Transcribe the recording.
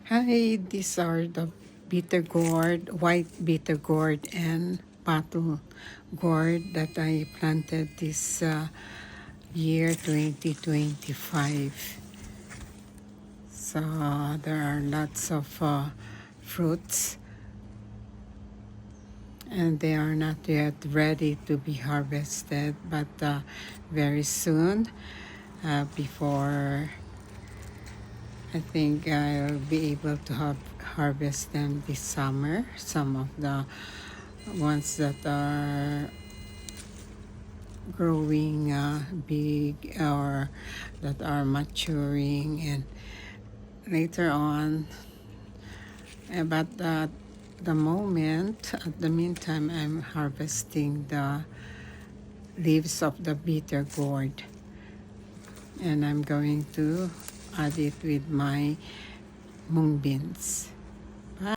Hi, these are the bitter gourd, white bitter gourd and bottle gourd that I planted this year 2025. So there are lots of fruits and they are not yet ready to be harvested, but very soon, before I think I'll be able to harvest them this summer. Some of the ones that are growing big or that are maturing, and later on. But at the moment, at the meantime, I'm harvesting the leaves of the bitter gourd, and I'm going to add it with my mung beans.